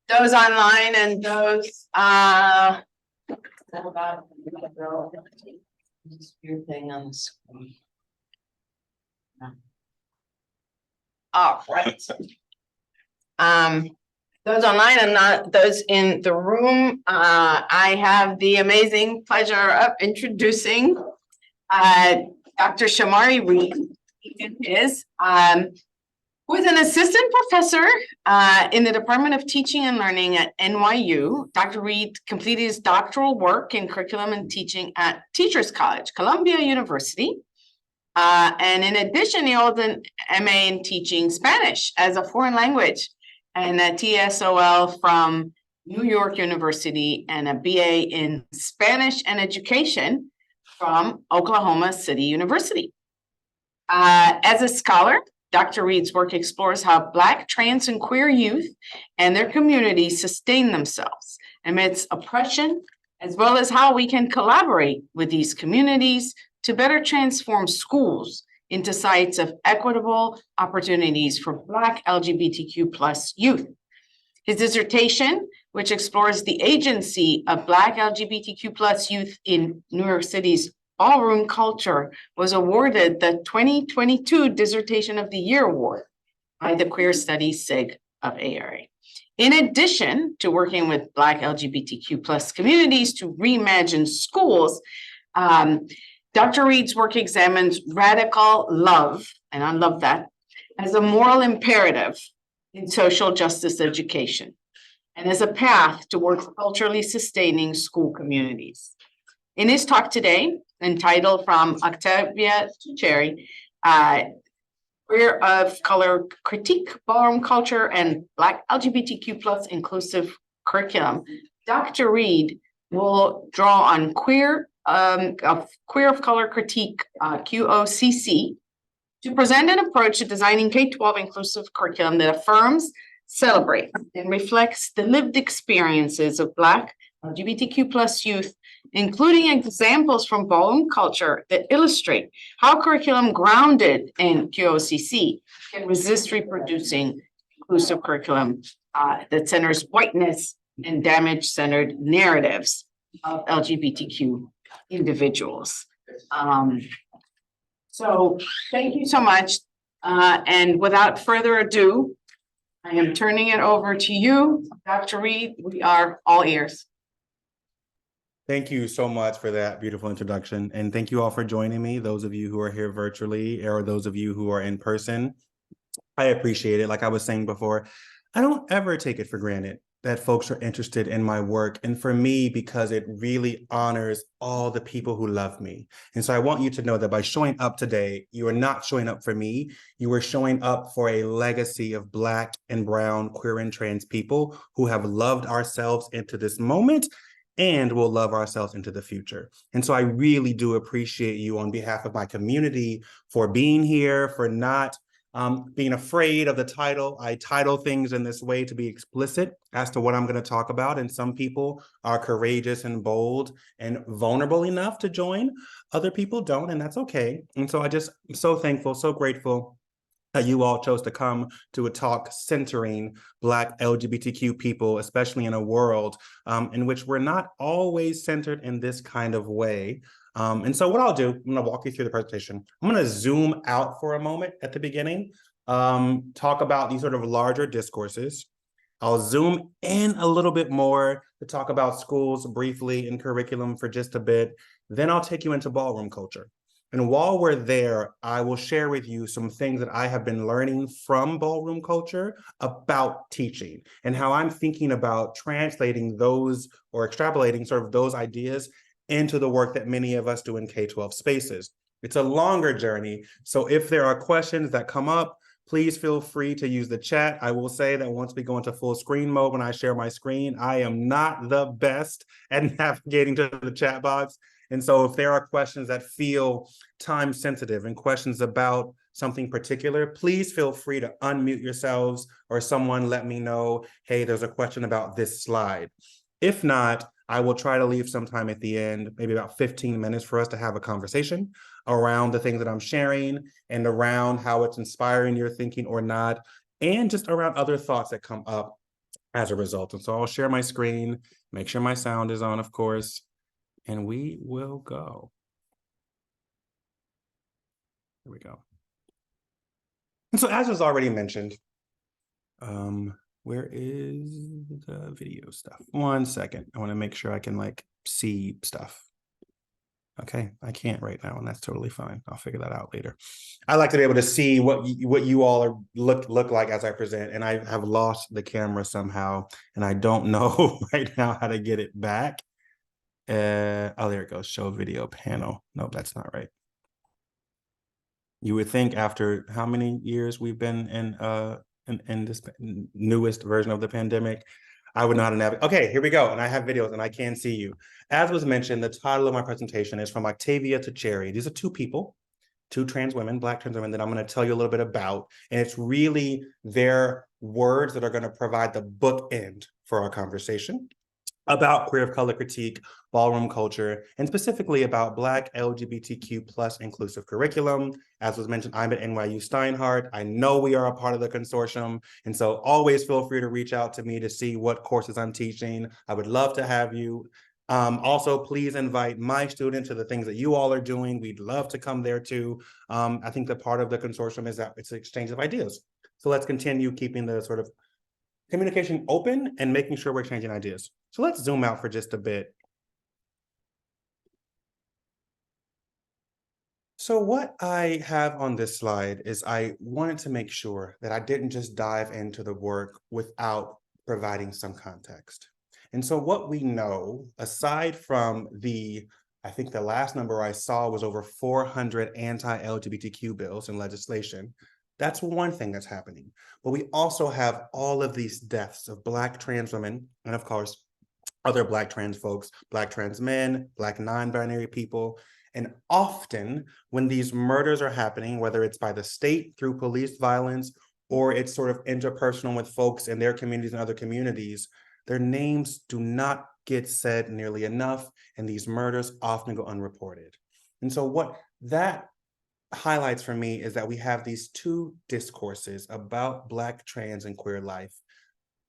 those online and those this weird thing on the screen. Oh, right. Those online and not those in the room. I have the amazing pleasure of introducing Dr. Shamari Reid. Who is an assistant professor in the Department of Teaching and Learning at NYU. Dr. Reid completed his doctoral work in curriculum and teaching at Teachers College, Columbia University. And in addition, he holds an MA in teaching Spanish as a foreign language and a TSOL from New York University and a BA in Spanish and Education from Oklahoma City University. As a scholar, Dr. Reid's work explores how Black, trans, and queer youth and their communities sustain themselves amidst oppression, as well as how we can collaborate with these communities to better transform schools into sites of equitable opportunities for Black LGBTQ+ youth. His dissertation, which explores the agency of Black LGBTQ+ youth in New York City's ballroom culture, was awarded the 2022 Dissertation of the Year Award by the Queer Studies SIG of ARA. In addition to working with Black LGBTQ+ communities to reimagine schools, Dr. Reid's work examines radical love, and I love that, as a moral imperative in social justice education and as a path towards culturally sustaining school communities. In his talk today, entitled From Octavia to Cherry, Queer of Color Critique, Ballroom Culture, and Black LGBTQ+ Inclusive Curriculum, Dr. Reid will draw on Queer of Color Critique, QOCC, to present an approach to designing K-12 inclusive curriculum that affirms, celebrates, and reflects the lived experiences of Black LGBTQ+ youth, including examples from ballroom culture that illustrate how curriculum grounded in QOCC can resist reproducing inclusive curriculum that centers whiteness and damage-centered narratives of LGBTQ individuals. So thank you so much. And without further ado, I am turning it over to you, Dr. Reid. We are all ears. Thank you so much for that beautiful introduction. And thank you all for joining me, those of you who are here virtually or those of you who are in person. I appreciate it. Like I was saying before, I don't ever take it for granted that folks are interested in my work. And for me, because it really honors all the people who love me. And so I want you to know that by showing up today, you are not showing up for me. You are showing up for a legacy of Black and brown, queer and trans people who have loved ourselves into this moment and will love ourselves into the future. And so I really do appreciate you on behalf of my community for being here, for not being afraid of the title. I title things in this way to be explicit as to what I'm going to talk about. And some people are courageous and bold and vulnerable enough to join. Other people don't, and that's okay. And so I'm so thankful, so grateful that you all chose to come to a talk centering Black LGBTQ people, especially in a world in which we're not always centered in this kind of way. And so what I'll do, I'm gonna walk you through the presentation. I'm gonna zoom out for a moment at the beginning, talk about these sort of larger discourses. I'll zoom in a little bit more to talk about schools briefly and curriculum for just a bit. Then I'll take you into ballroom culture. And while we're there, I will share with you some things that I have been learning from ballroom culture about teaching and how I'm thinking about translating those or extrapolating sort of those ideas into the work that many of us do in K-12 spaces. It's a longer journey. So if there are questions that come up, please feel free to use the chat. I will say that once we go into full screen mode, when I share my screen, I am not the best at navigating to the chat box. And so if there are questions that feel time sensitive and questions about something particular, please feel free to unmute yourselves or someone let me know, hey, there's a question about this slide. If not, I will try to leave some time at the end, maybe about 15 minutes for us to have a conversation around the things that I'm sharing and around how it's inspiring your thinking or not. and just around other thoughts that come up as a result. And so I'll share my screen, make sure my sound is on, of course, and we will go. Here we go. And so as was already mentioned, where is the video stuff? 1 second. I want to make sure I can like see stuff. Okay, I can't right now, and that's totally fine. I'll figure that out later. I like to be able to see what you all are look like as I present, and I have lost the camera somehow, and I don't know right now how to get it back. Oh, there it goes. Show video panel. Nope, that's not right. You would think after how many years we've been in this newest version of the pandemic, I would not have. Okay, here we go. And I have videos and I can see you. As was mentioned, the title of my presentation is From Octavia to Cherry. These are two people, two trans women, Black trans women that I'm going to tell you a little bit about. And it's really their words that are going to provide the bookend for our conversation about queer of color critique, ballroom culture, and specifically about Black LGBTQ plus inclusive curriculum. As was mentioned, I'm at NYU Steinhardt. I know we are a part of the consortium, and so always feel free to reach out to me to see what courses I'm teaching. I would love to have you. Also, please invite my students to the things that you all are doing. We'd love to come there too. I think that part of the consortium is that it's an exchange of ideas. So let's continue keeping the sort of communication open and making sure we're changing ideas. So let's zoom out for just a bit. So what I have on this slide is I wanted to make sure that I didn't just dive into the work without providing some context. And so what we know, aside from I think the last number I saw was over 400 anti-LGBTQ bills and legislation. That's one thing that's happening. But we also have all of these deaths of Black trans women, and of course, other Black trans folks, Black trans men, Black non-binary people. And often when these murders are happening, whether it's by the state through police violence, or it's sort of interpersonal with folks in their communities and other communities, their names do not get said nearly enough, and these murders often go unreported. And so what that highlights for me is that we have these two discourses about Black trans and queer life,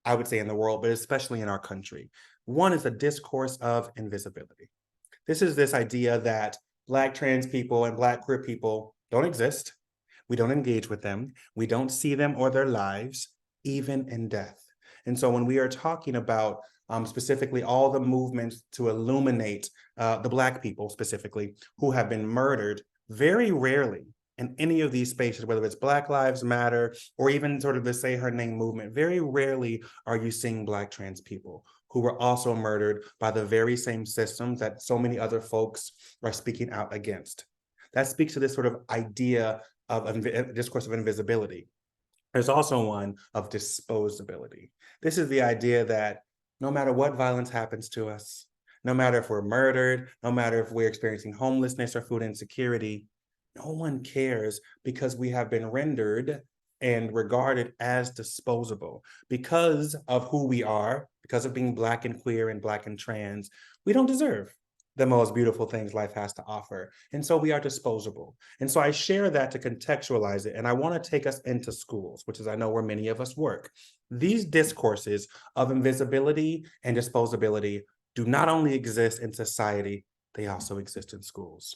I would say in the world, but especially in our country. One is a discourse of invisibility. This is this idea that Black trans people and Black queer people don't exist. We don't engage with them. We don't see them or their lives, even in death. And so when we are talking about specifically all the movements to illuminate the Black people specifically who have been murdered, very rarely in any of these spaces, whether it's Black Lives Matter or even sort of the Say Her Name movement, very rarely are you seeing Black trans people who were also murdered by the very same systems that so many other folks are speaking out against. That speaks to this sort of idea of discourse of invisibility. There's also one of disposability. This is the idea that no matter what violence happens to us, no matter if we're murdered, no matter if we're experiencing homelessness or food insecurity, no one cares because we have been rendered and regarded as disposable. Because of who we are, because of being Black and queer and Black and trans, we don't deserve the most beautiful things life has to offer. And so we are disposable. And so I share that to contextualize it. And I want to take us into schools, which is I know where many of us work. These discourses of invisibility and disposability do not only exist in society, they also exist in schools.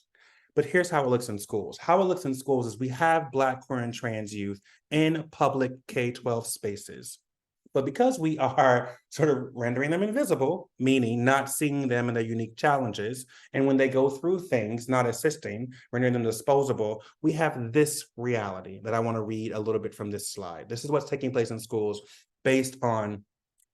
But here's how it looks in schools. How it looks in schools is we have Black, queer, and trans youth in public K-12 spaces. But because we are sort of rendering them invisible, meaning not seeing them and their unique challenges, and when they go through things, not assisting, rendering them disposable, we have this reality that I want to read a little bit from this slide. This is what's taking place in schools based on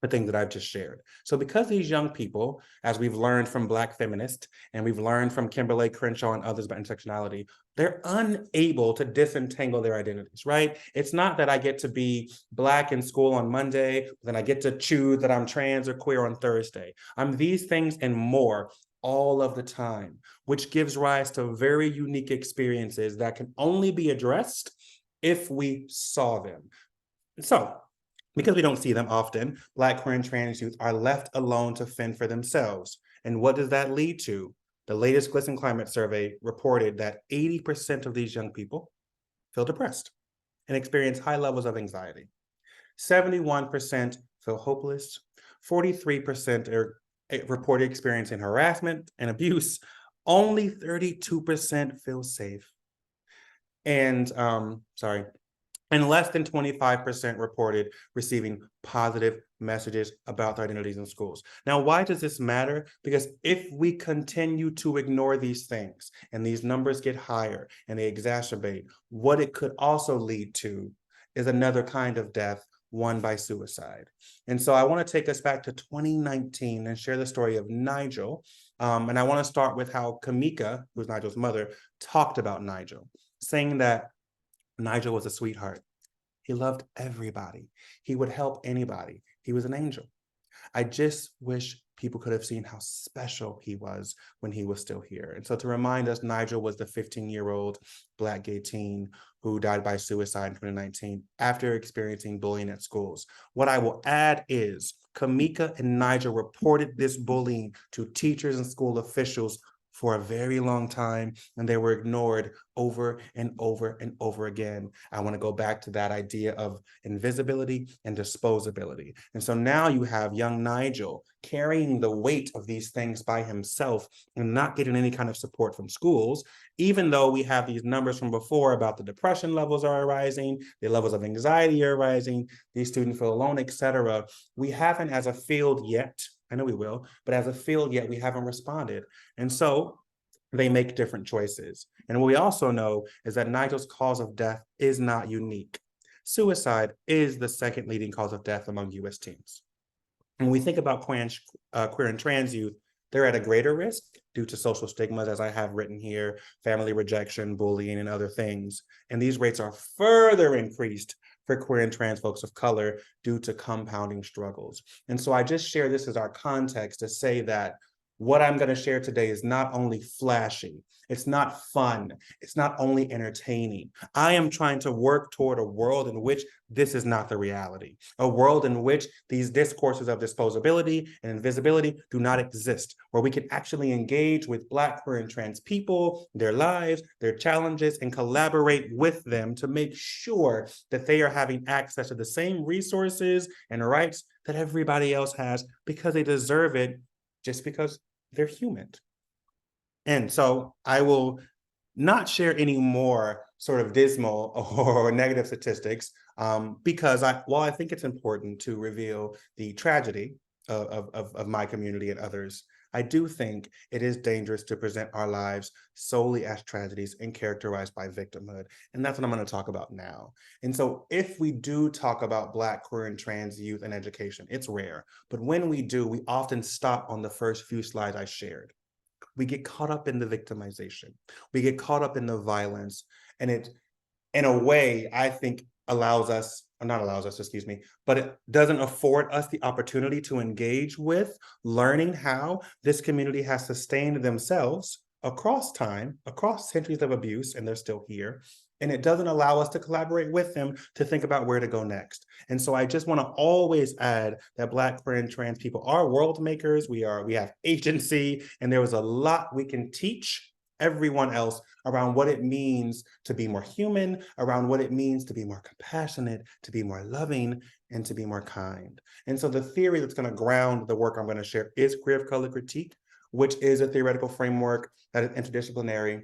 the thing that I've just shared. So because these young people, as we've learned from Black feminists, and we've learned from Kimberly Crenshaw and others about intersectionality, they're unable to disentangle their identities, right? It's not that I get to be Black in school on Monday, then I get to choose that I'm trans or queer on Thursday. I'm these things and more all of the time, which gives rise to very unique experiences that can only be addressed if we saw them. So, because we don't see them often, Black, queer, and trans youth are left alone to fend for themselves. And what does that lead to? The latest GLSEN Climate Survey reported that 80% of these young people feel depressed and experience high levels of anxiety. 71% feel hopeless, 43% are reported experiencing harassment and abuse, only 32% feel safe. And and less than 25% reported receiving positive messages about their identities in schools. Now, why does this matter? Because if we continue to ignore these things and these numbers get higher and they exacerbate, what it could also lead to is another kind of death, one by suicide. And so I want to take us back to 2019 and share the story of Nigel. And I want to start with how Kamika, who's Nigel's mother, talked about Nigel, saying that Nigel was a sweetheart. He loved everybody. He would help anybody. He was an angel. I just wish people could have seen how special he was when he was still here. And so to remind us, Nigel was the 15-year-old Black gay teen who died by suicide in 2019 after experiencing bullying at schools. What I will add is Kamika and Nigel reported this bullying to teachers and school officials for a very long time, and they were ignored over and over and over again. I want to go back to that idea of invisibility and disposability. And so now you have young Nigel carrying the weight of these things by himself and not getting any kind of support from schools, even though we have these numbers from before about the depression levels are rising, the levels of anxiety are rising, these students feel alone, etc. We haven't as a field yet, I know we will, but as a field yet, we haven't responded. And so they make different choices. And what we also know is that Nigel's cause of death is not unique. Suicide is the second leading cause of death among US teens. When we think about queer and trans youth, they're at a greater risk due to social stigmas, as I have written here, family rejection, bullying, and other things. And these rates are further increased for queer and trans folks of color due to compounding struggles. And so I just share this as our context to say that what I'm going to share today is not only flashy, it's not fun, it's not only entertaining. I am trying to work toward a world in which this is not the reality, a world in which these discourses of disposability and invisibility do not exist, where we can actually engage with Black, queer, and trans people, their lives, their challenges, and collaborate with them to make sure that they are having access to the same resources and rights that everybody else has, because they deserve it, just because they're human. And so I will not share any more sort of dismal or negative statistics, because while I think it's important to reveal the tragedy of my community and others, I do think it is dangerous to present our lives solely as tragedies and characterized by victimhood. And that's what I'm going to talk about now. And so if we do talk about Black, queer, and trans youth and education, it's rare. But when we do, we often stop on the first few slides I shared. We get caught up in the victimization. We get caught up in the violence. And it, in a way, I think but it doesn't afford us the opportunity to engage with learning how this community has sustained themselves across time, across centuries of abuse, and they're still here. And it doesn't allow us to collaborate with them to think about where to go next. And so I just want to always add that Black, queer, and trans people are world makers. We have agency, and there was a lot we can teach everyone else around what it means to be more human, around what it means to be more compassionate, to be more loving, and to be more kind. And so the theory that's going to ground the work I'm going to share is queer of color critique, which is a theoretical framework that is interdisciplinary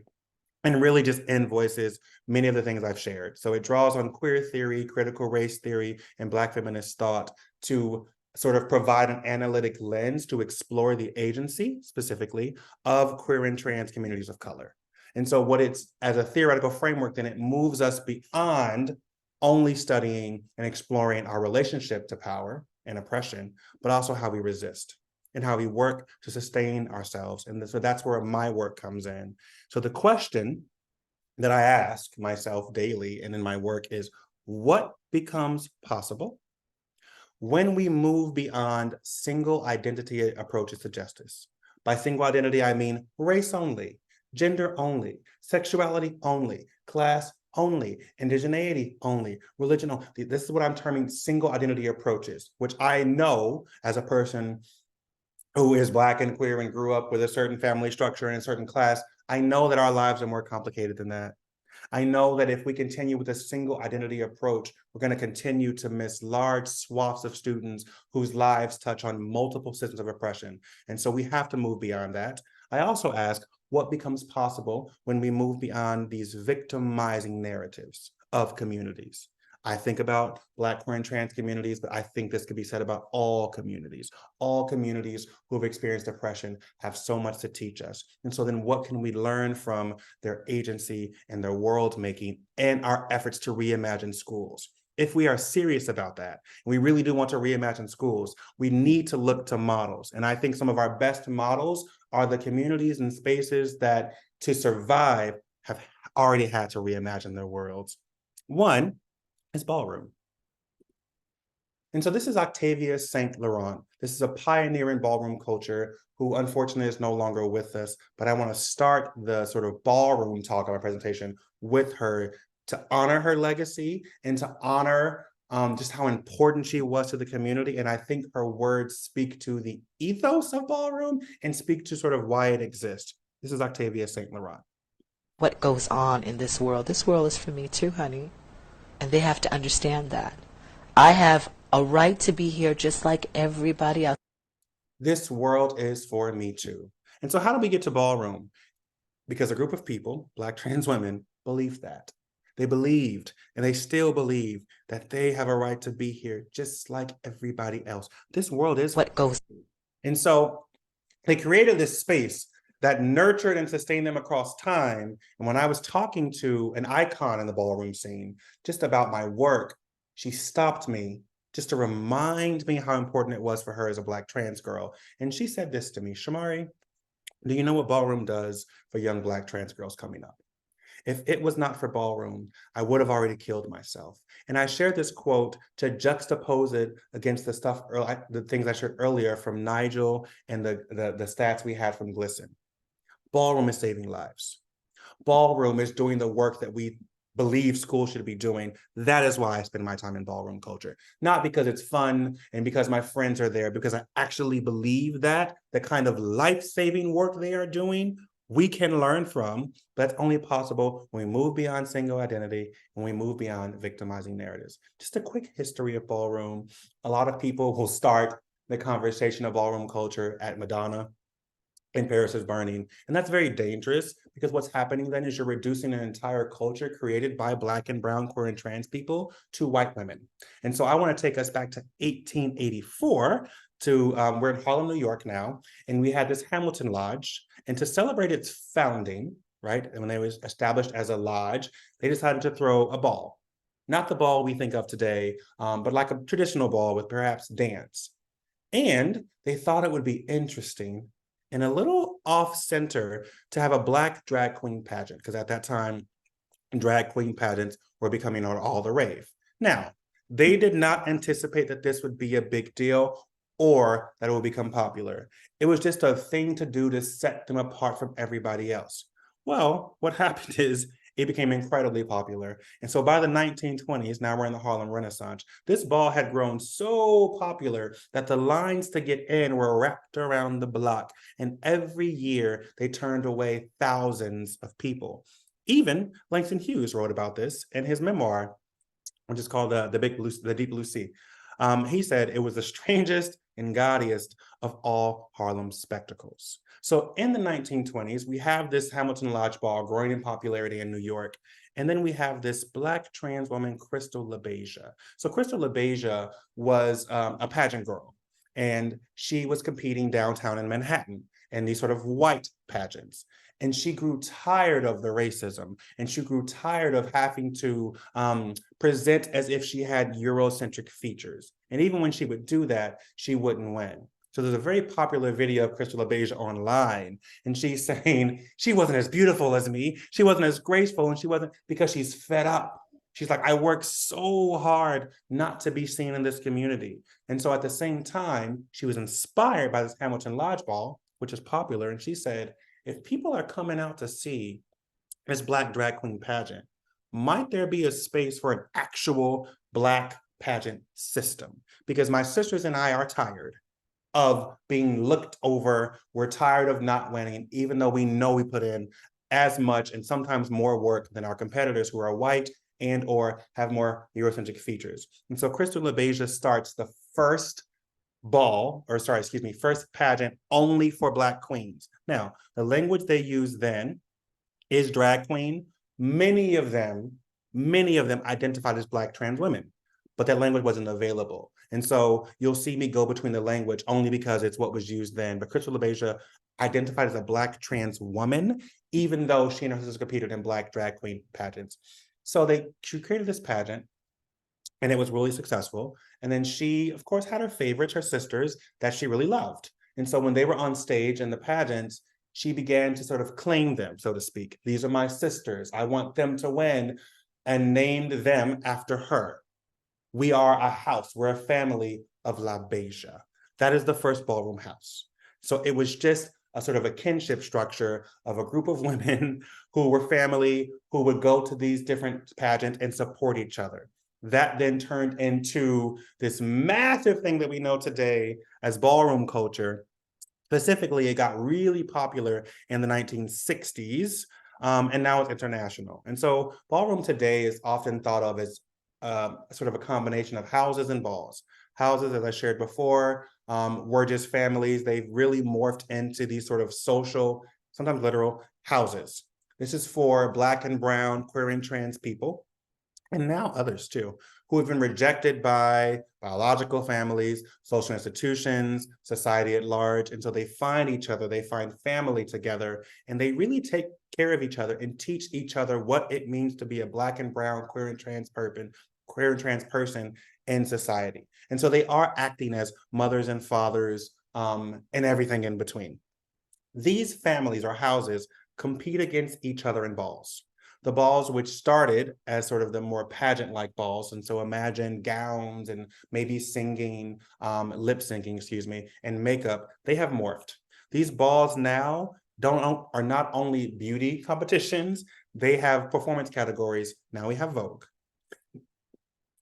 and really just invoices many of the things I've shared. So it draws on queer theory, critical race theory, and Black feminist thought to sort of provide an analytic lens to explore the agency, specifically, of queer and trans communities of color. And so what it's, as a theoretical framework, then it moves us beyond only studying and exploring our relationship to power and oppression, but also how we resist and how we work to sustain ourselves. And so that's where my work comes in. So the question that I ask myself daily and in my work is, what becomes possible when we move beyond single identity approaches to justice? By single identity, I mean race only, gender only, sexuality only, class only, indigeneity only, religion only. This is what I'm terming single identity approaches, which I know as a person who is Black and queer and grew up with a certain family structure and a certain class, I know that our lives are more complicated than that. I know that if we continue with a single identity approach, we're going to continue to miss large swaths of students whose lives touch on multiple systems of oppression. And so we have to move beyond that. I also ask, what becomes possible when we move beyond these victimizing narratives of communities? I think about Black, queer, and trans communities, but I think this could be said about all communities. All communities who have experienced oppression have so much to teach us. And so then what can we learn from their agency and their world making and our efforts to reimagine schools? If we are serious about that, and we really do want to reimagine schools, we need to look to models. And I think some of our best models are the communities and spaces that, to survive, have already had to reimagine their worlds. One is Ballroom. And so this is Octavia St. Laurent. This is a pioneer in ballroom culture who unfortunately is no longer with us, but I want to start the sort of ballroom talk of our presentation with her to honor her legacy and to honor just how important she was to the community. And I think her words speak to the ethos of ballroom and speak to sort of why it exists. This is Octavia St. Laurent. What goes on in this world is for me too, honey. And they have to understand that. I have a right to be here just like everybody else. This world is for me too. And so how do we get to ballroom? Because a group of people, Black trans women, believed that. They believed, and they still believe, that they have a right to be here just like everybody else. This world is what goes. And so they created this space that nurtured and sustained them across time. And when I was talking to an icon in the ballroom scene just about my work, she stopped me just to remind me how important it was for her as a Black trans girl. And she said this to me, Shamari, do you know what ballroom does for young Black trans girls coming up? If it was not for ballroom, I would have already killed myself. And I shared this quote to juxtapose it against the things I shared earlier from Nigel and the stats we had from GLSEN. Ballroom is saving lives. Ballroom is doing the work that we believe schools should be doing. That is why I spend my time in ballroom culture. Not because it's fun and because my friends are there, because I actually believe that the kind of life-saving work they are doing, we can learn from. That's only possible when we move beyond single identity, when we move beyond victimizing narratives. Just a quick history of ballroom. A lot of people will start the conversation of ballroom culture at Madonna and Paris is Burning. And that's very dangerous because what's happening then is you're reducing an entire culture created by Black and brown, queer, and trans people to white women. And so I want to take us back to 1884 to, we're in Harlem, New York now, and we had this Hamilton Lodge. And to celebrate its founding, right, and when they was established as a lodge, they decided to throw a ball. Not the ball we think of today, but like a traditional ball with perhaps dance. And they thought it would be interesting and a little off-center to have a Black drag queen pageant, because at that time, drag queen pageants were becoming all the rave. Now, they did not anticipate that this would be a big deal or that it would become popular. It was just a thing to do to set them apart from everybody else. Well, what happened is it became incredibly popular. And so by the 1920s, now we're in the Harlem Renaissance, this ball had grown so popular that the lines to get in were wrapped around the block. And every year they turned away thousands of people. Even Langston Hughes wrote about this in his memoir, which is called The Deep Blue Sea. He said it was the strangest and gaudiest of all Harlem spectacles. So in the 1920s, we have this Hamilton Lodge Ball growing in popularity in New York. And then we have this Black trans woman, Crystal LaBeija. So Crystal LaBeija was a pageant girl, and she was competing downtown in Manhattan in these sort of white pageants. And she grew tired of the racism, and she grew tired of having to present as if she had Eurocentric features. And even when she would do that, she wouldn't win. So there's a very popular video of Crystal LaBeija online, and she's saying she wasn't as beautiful as me, she wasn't as graceful, and she wasn't, because she's fed up. She's like, I worked so hard not to be seen in this community. And so at the same time, she was inspired by this Hamilton Lodge Ball, which is popular, and she said, if people are coming out to see this Black drag queen pageant, might there be a space for an actual Black pageant system? Because my sisters and I are tired of being looked over. We're tired of not winning, even though we know we put in as much and sometimes more work than our competitors who are white and or have more Eurocentric features. And so Crystal LaBeija starts the first first pageant only for Black queens. Now, the language they use then is drag queen. Many of them identified as Black trans women, but that language wasn't available. And so you'll see me go between the language only because it's what was used then. But Crystal LaBeija identified as a Black trans woman, even though she and her sisters competed in Black drag queen pageants. So she created this pageant, and it was really successful. And then she, of course, had her favorites, her sisters, that she really loved. And so when they were on stage in the pageants, she began to sort of claim them, so to speak. These are my sisters. I want them to win, and named them after her. We are a house. We're a family of LaBeija. That is the first ballroom house. So it was just a sort of a kinship structure of a group of women who were family, who would go to these different pageants and support each other. That then turned into this massive thing that we know today as ballroom culture. Specifically, it got really popular in the 1960s, and now it's international. And so ballroom today is often thought of as sort of a combination of houses and balls. Houses, as I shared before, were just families. They've really morphed into these sort of social, sometimes literal, houses. This is for Black and brown, queer and trans people, and now others too, who have been rejected by biological families, social institutions, society at large. And so they find each other, they find family together, and they really take care of each other and teach each other what it means to be a Black and brown, queer and trans person in society. And so they are acting as mothers and fathers and everything in between. These families or houses compete against each other in balls. The balls, which started as sort of the more pageant-like balls, and so imagine gowns and maybe singing, lip syncing, and makeup, they have morphed. These balls now are not only beauty competitions, they have performance categories. Now we have Vogue.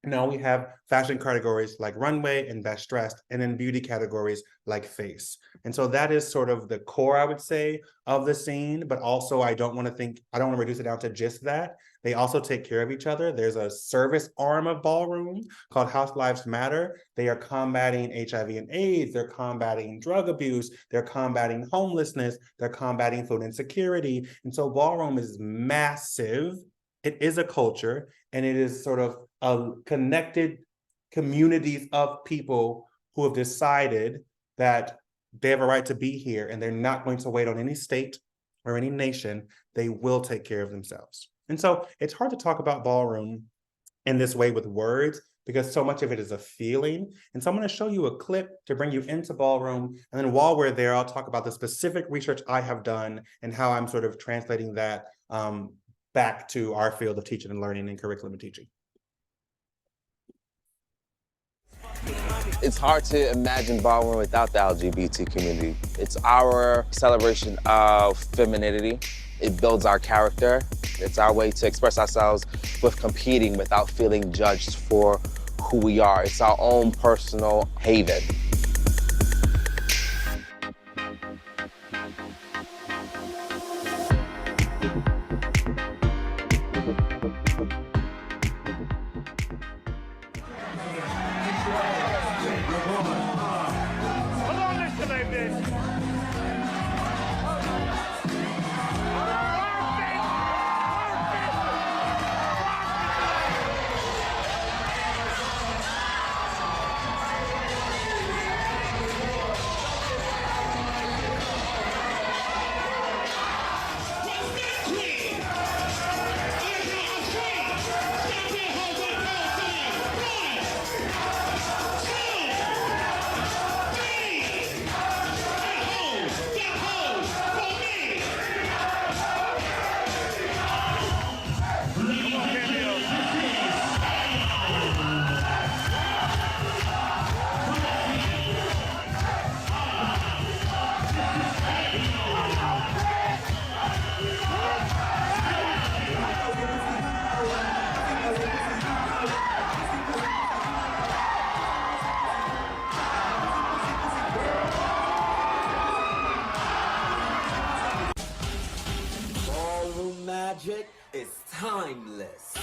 Now we have fashion categories like runway and best dressed, and then beauty categories like face. And so that is sort of the core, I would say, of the scene, but also I don't want to reduce it down to just that. They also take care of each other. There's a service arm of ballroom called House Lives Matter. They are combating HIV and AIDS. They're combating drug abuse. They're combating homelessness. They're combating food insecurity. And so ballroom is massive. It is a culture, and it is sort of connected communities of people who have decided that they have a right to be here and they're not going to wait on any state or any nation. They will take care of themselves. And so it's hard to talk about ballroom in this way with words because so much of it is a feeling. And so I'm going to show you a clip to bring you into ballroom. And then while we're there, I'll talk about the specific research I have done and how I'm sort of translating that back to our field of teaching and learning and curriculum and teaching. It's hard to imagine ballroom without the LGBT community. It's our celebration of femininity. It builds our character. It's our way to express ourselves with competing without feeling judged for who we are. It's our own personal haven. timeless.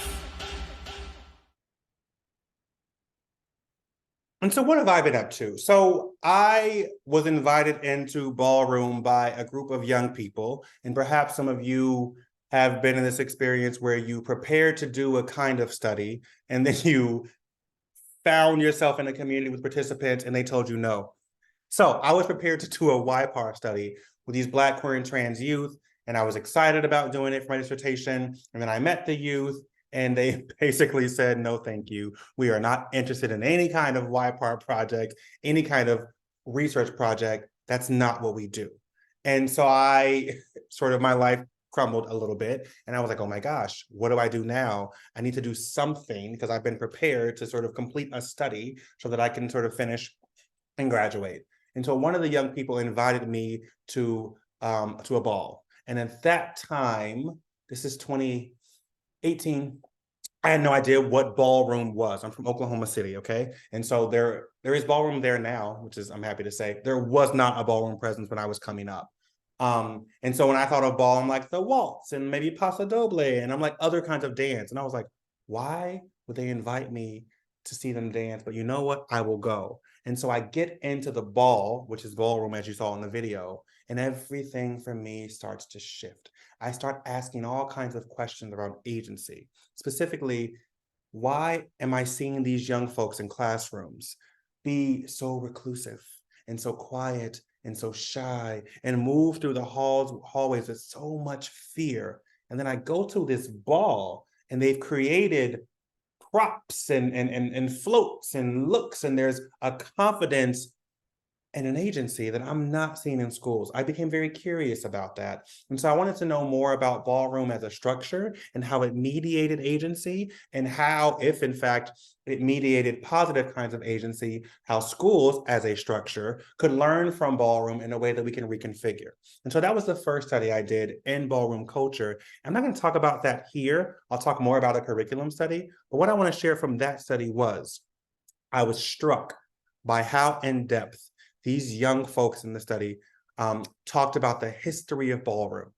And so what have I been up to? So I was invited into Ballroom by a group of young people, and perhaps some of you have been in this experience where you prepared to do a kind of study, and then you found yourself in a community with participants and they told you no. So I was prepared to do a YPAR study with these Black, queer, and trans youth, and I was excited about doing it for my dissertation. And then I met the youth, and they basically said, no, thank you. We are not interested in any kind of YPAR project, any kind of research project. That's not what we do. And so my life crumbled a little bit. And I was like, oh my gosh, what do I do now? I need to do something because I've been prepared to sort of complete a study so that I can sort of finish and graduate. And so one of the young people invited me to a ball. And at that time, this is 2018, I had no idea what Ballroom was. I'm from Oklahoma City, okay? And so there is Ballroom there now, which is, I'm happy to say, there was not a Ballroom presence when I was coming up. And so when I thought of ball, I'm like the waltz and maybe paso doble, and I'm like other kinds of dance. And I was like, why would they invite me to see them dance? But you know what? I will go. And so I get into the ball, which is Ballroom, as you saw in the video, and everything for me starts to shift. I start asking all kinds of questions around agency. Specifically, why am I seeing these young folks in classrooms be so reclusive and so quiet and so shy and move through the hallways with so much fear? And then I go to this ball and they've created props and floats and looks, and there's a confidence and an agency that I'm not seeing in schools. I became very curious about that. And so I wanted to know more about Ballroom as a structure and how it mediated agency, and how, if in fact it mediated positive kinds of agency, how schools as a structure could learn from Ballroom in a way that we can reconfigure. And so that was the first study I did in Ballroom culture. I'm not going to talk about that here. I'll talk more about a curriculum study. But what I want to share from that study was, I was struck by how in-depth these young folks in the study talked about the history of Ballroom,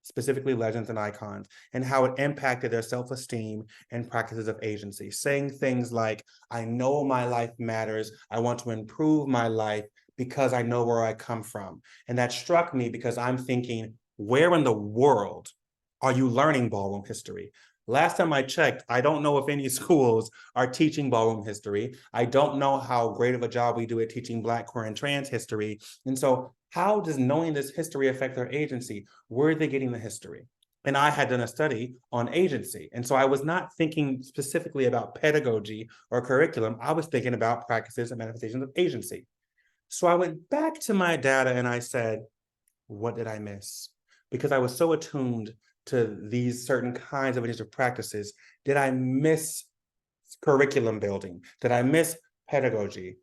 specifically legends and icons, and how it impacted their self-esteem and practices of agency, saying things like, I know my life matters. I want to improve my life because I know where I come from. And that struck me because I'm thinking, where in the world are you learning Ballroom history? Last time I checked, I don't know if any schools are teaching Ballroom history. I don't know how great of a job we do at teaching Black, queer, and trans history. And so how does knowing this history affect their agency? Where are they getting the history? And I had done a study on agency. And so I was not thinking specifically about pedagogy or curriculum. I was thinking about practices and manifestations of agency. So I went back to my data and I said, what did I miss? Because I was so attuned to these certain kinds of agentive practices. Did I miss curriculum building? Did I miss pedagogy?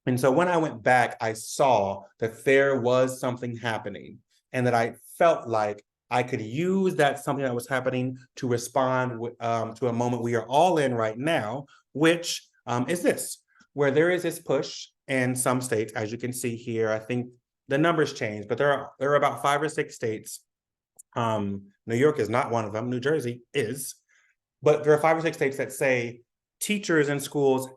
And so when I went back, I saw that there was something happening, and that I felt like I could use that something that was happening to respond to a moment we are all in right now, which is this, where there is this push in some states, as you can see here. I think the numbers change, but there are about 5 or 6 states. New York is not one of them. New Jersey is. But there are 5 or 6 states that say teachers in schools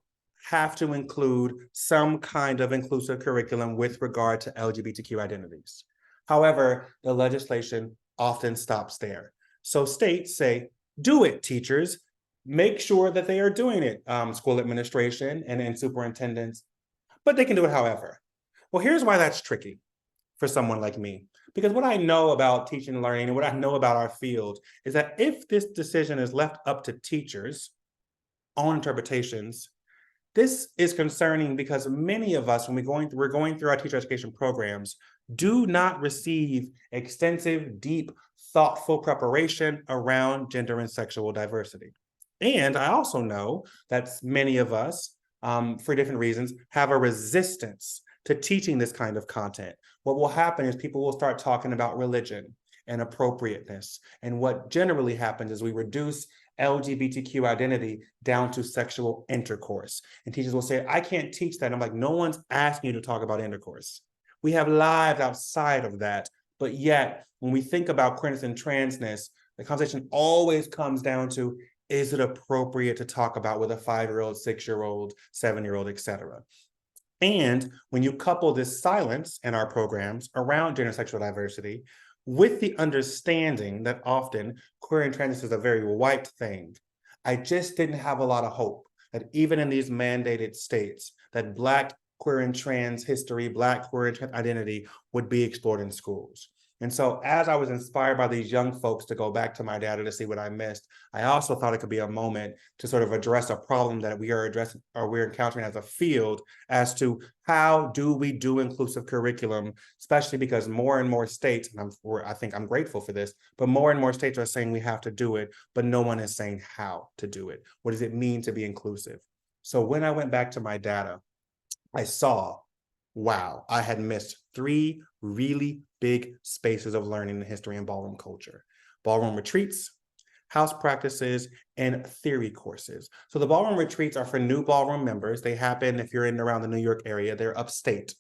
have to include some kind of inclusive curriculum with regard to LGBTQ identities. However, the legislation often stops there. So states say, do it, teachers. Make sure that they are doing it, school administration and superintendents, but they can do it however. Well, here's why that's tricky for someone like me. Because what I know about teaching and learning and what I know about our field is that if this decision is left up to teachers' own interpretations, this is concerning because many of us, when we're going through our teacher education programs, do not receive extensive, deep, thoughtful preparation around gender and sexual diversity. And I also know that many of us, for different reasons, have a resistance to teaching this kind of content. What will happen is people will start talking about religion and appropriateness. And what generally happens is we reduce LGBTQ identity down to sexual intercourse. And teachers will say, I can't teach that. I'm like, no one's asking you to talk about intercourse. We have lives outside of that. But yet, when we think about queerness and transness, The conversation always comes down to, is it appropriate to talk about with a 5-year-old, 6-year-old, 7-year-old, et cetera? And when you couple this silence in our programs around gender sexual diversity with the understanding that often queer and trans is a very white thing, I just didn't have a lot of hope that even in these mandated states, that Black queer and trans history, Black queer and trans identity would be explored in schools. And so as I was inspired by these young folks to go back to my data to see what I missed, I also thought it could be a moment to sort of address a problem that we are addressing or we're encountering as a field as to how do we do inclusive curriculum, especially because more and more states, and I think I'm grateful for this, but more and more states are saying we have to do it, but no one is saying how to do it. What does it mean to be inclusive? So when I went back to my data, I saw, wow, I had missed 3 really big spaces of learning in history and ballroom culture: ballroom retreats, house practices, and theory courses. So the ballroom retreats are for new ballroom members. They happen if you're in around the New York area, they're upstate.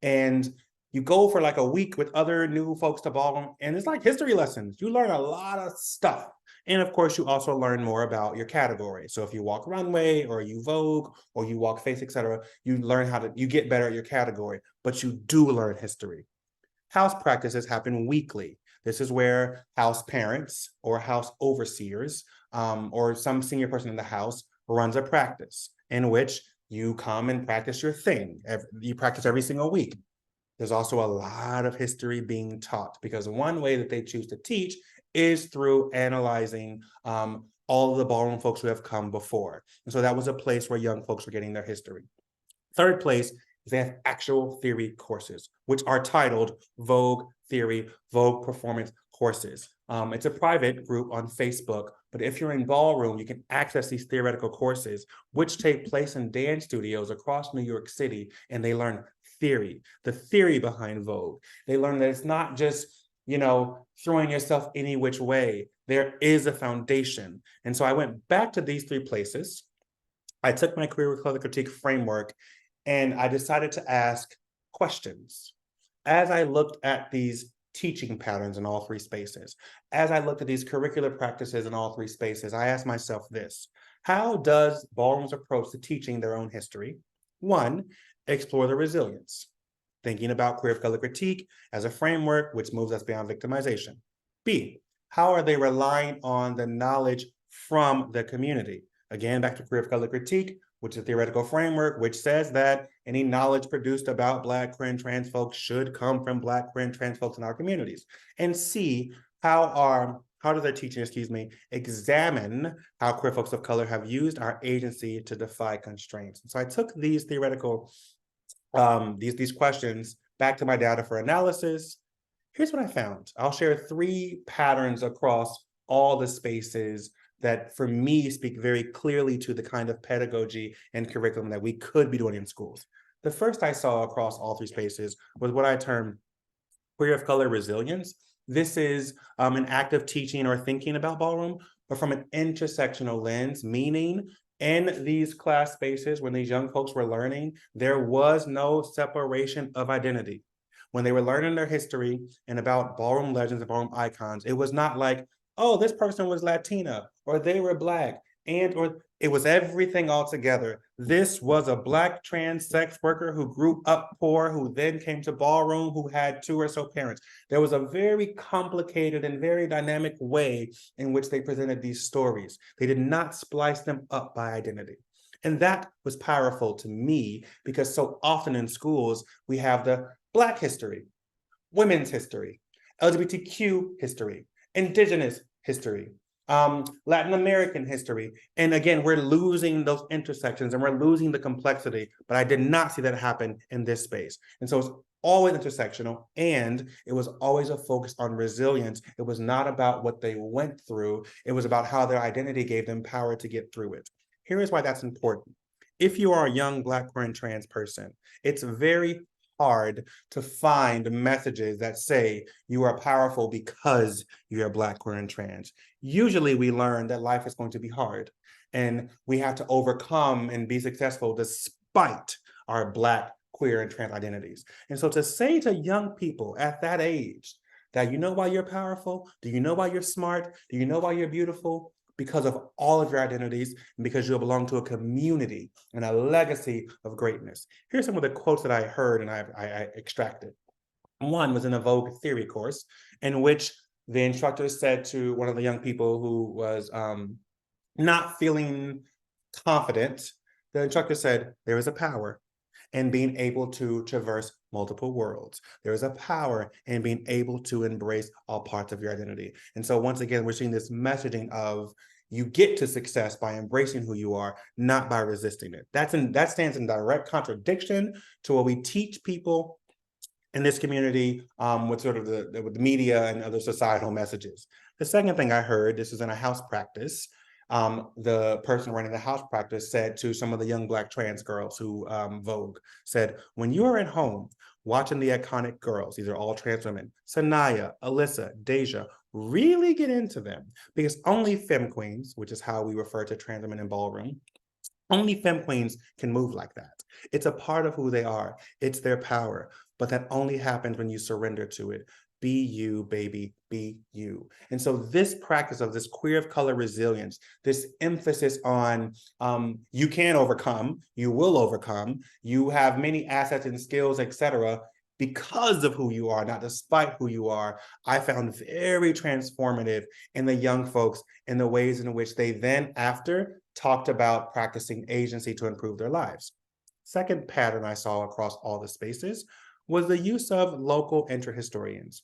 And you go for like a week with other new folks to ballroom, and it's like history lessons. You learn a lot of stuff. And of course, you also learn more about your category. So if you walk runway or you Vogue or you walk face, et cetera, you learn you get better at your category, but you do learn history. House practices happen weekly. This is where house parents or house overseers or some senior person in the house runs a practice in which you come and practice your thing. You practice every single week. There's also a lot of history being taught because one way that they choose to teach is through analyzing all of the ballroom folks who have come before. And so that was a place where young folks were getting their history. Third place, they have actual theory courses, which are titled Vogue Theory, Vogue Performance Courses. It's a private group on Facebook, but if you're in ballroom, you can access these theoretical courses, which take place in dance studios across New York City, and they learn theory, the theory behind Vogue. They learn that it's not just, throwing yourself any which way. There is a foundation. And so I went back to these 3 places. I took my curricular critique framework and I decided to ask questions. As I looked at these teaching patterns in all 3 spaces, as I looked at these curricular practices in all 3 spaces, I asked myself this: how does ballroom's approach to teaching their own history? 1, explore the resilience, thinking about curricular critique as a framework which moves us beyond victimization. B, how are they relying on the knowledge from the community? Again, back to curricular critique, which is a theoretical framework, which says that any knowledge produced about Black, queer, and trans folks should come from Black, queer, and trans folks in our communities. And C, how do their teaching, examine how queer folks of color have used our agency to defy constraints. So I took these theoretical, these questions back to my data for analysis. Here's what I found. I'll share 3 patterns across all the spaces that for me speak very clearly to the kind of pedagogy and curriculum that we could be doing in schools. The first I saw across all 3 spaces was what I term queer of color resilience. This is an act of teaching or thinking about ballroom, but from an intersectional lens, meaning in these class spaces, when these young folks were learning, there was no separation of identity. When they were learning their history and about ballroom legends and ballroom icons, it was not like, oh, this person was Latina, or they were Black, or it was everything all together. This was a Black trans sex worker who grew up poor, who then came to ballroom, who had 2 or so parents. There was a very complicated and very dynamic way in which they presented these stories. They did not splice them up by identity. And that was powerful to me because so often in schools, we have the Black history, women's history, LGBTQ history, Indigenous history, Latin American history. And again, we're losing those intersections and we're losing the complexity, but I did not see that happen in this space. And so it's always intersectional, and it was always a focus on resilience. It was not about what they went through. It was about how their identity gave them power to get through it. Here is why that's important. If you are a young Black, queer, and trans person, it's very hard to find messages that say you are powerful because you are Black, queer, and trans. Usually we learn that life is going to be hard and we have to overcome and be successful despite our Black, queer, and trans identities. And so to say to young people at that age that you know why you're powerful? Do you know why you're smart? Do you know why you're beautiful? Because of all of your identities and because you belong to a community and a legacy of greatness. Here's some of the quotes that I heard and I extracted. One was in a Vogue theory course in which the instructor said to one of the young people who was not feeling confident, the instructor said, there is a power in being able to traverse multiple worlds. There is a power in being able to embrace all parts of your identity. And so once again, we're seeing this messaging of you get to success by embracing who you are, not by resisting it. That stands in direct contradiction to what we teach people in this community with sort of with the media and other societal messages. The second thing I heard, this is in a house practice, the person running the house practice said to some of the young Black trans girls who Vogue said, when you are at home watching the iconic girls, these are all trans women, Sanaya, Alyssa, Deja, really get into them, because only femme queens, which is how we refer to trans women in Ballroom, only femme queens can move like that. It's a part of who they are. It's their power, but that only happens when you surrender to it. Be you, baby, be you. And so this practice of this queer of color resilience, this emphasis on you can overcome, you will overcome, you have many assets and skills, etc., because of who you are, not despite who you are, I found very transformative in the young folks in the ways in which they then after talked about practicing agency to improve their lives. Second pattern I saw across all the spaces was the use of local interhistorians,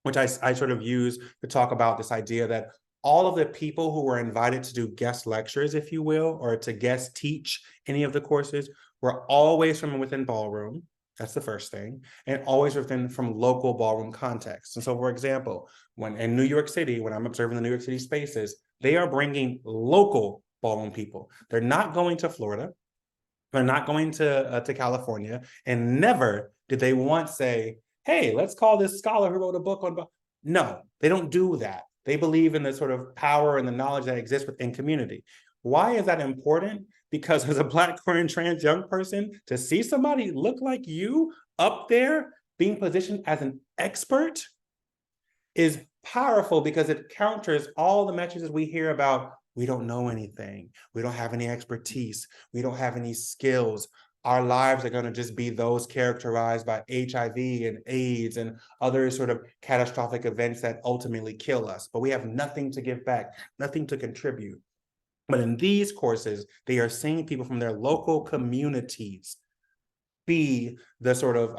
which I sort of use to talk about this idea that all of the people who were invited to do guest lectures, if you will, or to guest teach any of the courses were always from within Ballroom. That's the first thing, and always from local Ballroom contexts. And so, for example, when in New York City, when I'm observing the New York City spaces, they are bringing local Ballroom people. They're not going to Florida. They're not going to California, and never did they once say, hey, let's call this scholar who wrote a book on. No, they don't do that. They believe in the sort of power and the knowledge that exists within community. Why is that important? Because as a Black, queer, and trans young person, to see somebody look like you up there being positioned as an expert is powerful, because it counters all the messages we hear about we don't know anything, we don't have any expertise, we don't have any skills. Our lives are going to just be those characterized by HIV and AIDS and other sort of catastrophic events that ultimately kill us. But we have nothing to give back, nothing to contribute. But in these courses, they are seeing people from their local communities be the sort of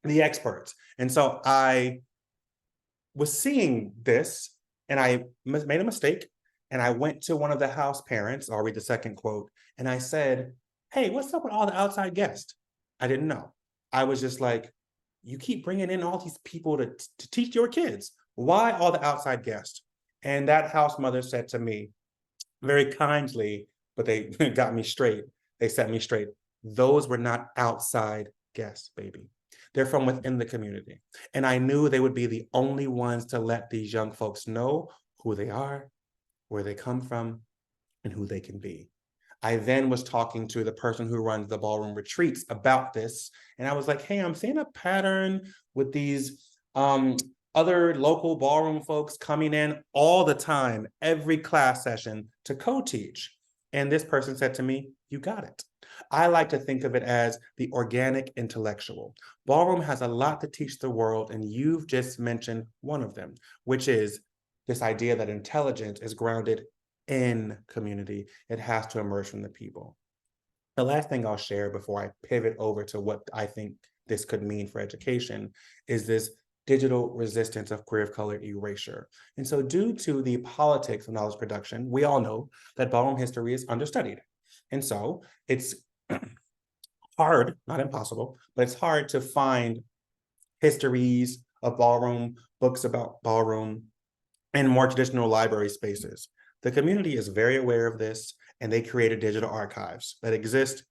the experts. And so I was seeing this and I made a mistake. And I went to one of the house parents, I'll read the second quote, and I said, hey, what's up with all the outside guests? I didn't know. I was just like, you keep bringing in all these people to teach your kids. Why all the outside guests? And that house mother said to me, very kindly, but they got me straight. They set me straight. Those were not outside guests, baby. They're from within the community. And I knew they would be the only ones to let these young folks know who they are, where they come from, and who they can be. I then was talking to the person who runs the Ballroom retreats about this. And I was like, hey, I'm seeing a pattern with these other local Ballroom folks coming in all the time, every class session to co-teach. And this person said to me, you got it. I like to think of it as the organic intellectual. Ballroom has a lot to teach the world, and you've just mentioned one of them, which is this idea that intelligence is grounded in community. It has to emerge from the people. The last thing I'll share before I pivot over to what I think this could mean for education is this digital resistance of queer of color erasure. And so due to the politics of knowledge production, we all know that Ballroom history is understudied. And so it's hard, not impossible, but it's hard to find histories of Ballroom, books about Ballroom, in more traditional library spaces. The community is very aware of this, and they created digital archives that exist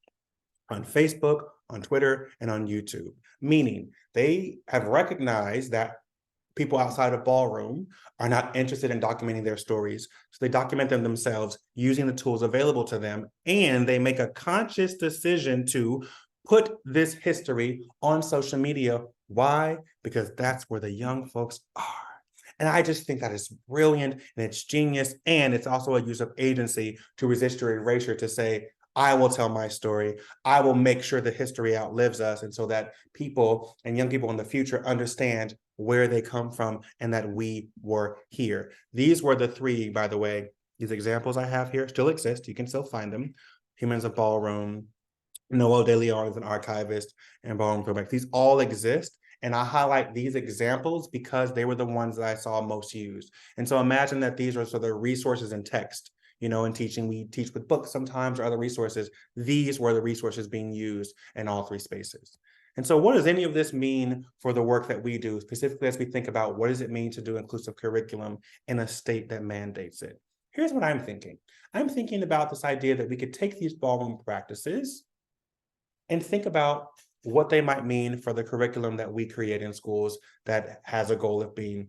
on Facebook, on Twitter, and on YouTube, meaning they have recognized that people outside of Ballroom are not interested in documenting their stories, so they document them themselves using the tools available to them, and they make a conscious decision to put this history on social media Why? Because that's where the young folks are. And I just think that is brilliant and it's genius. And it's also a use of agency to resist your erasure to say, I will tell my story. I will make sure that history outlives us. And so that people and young people in the future understand where they come from and that we were here. These were the three, by the way, these examples I have here still exist. You can still find them. Humans of Ballroom, Noel de Leon is an archivist, and Ballroom Throwback. These all exist. And I highlight these examples because they were the ones that I saw most used. And so imagine that these are sort of resources in text. You know, in teaching, we teach with books sometimes or other resources. These were the resources being used in all three spaces. And so what does any of this mean for the work that we do, specifically as we think about what does it mean to do inclusive curriculum in a state that mandates it? Here's what I'm thinking. I'm thinking about this idea that we could take these ballroom practices and think about what they might mean for the curriculum that we create in schools that has a goal of being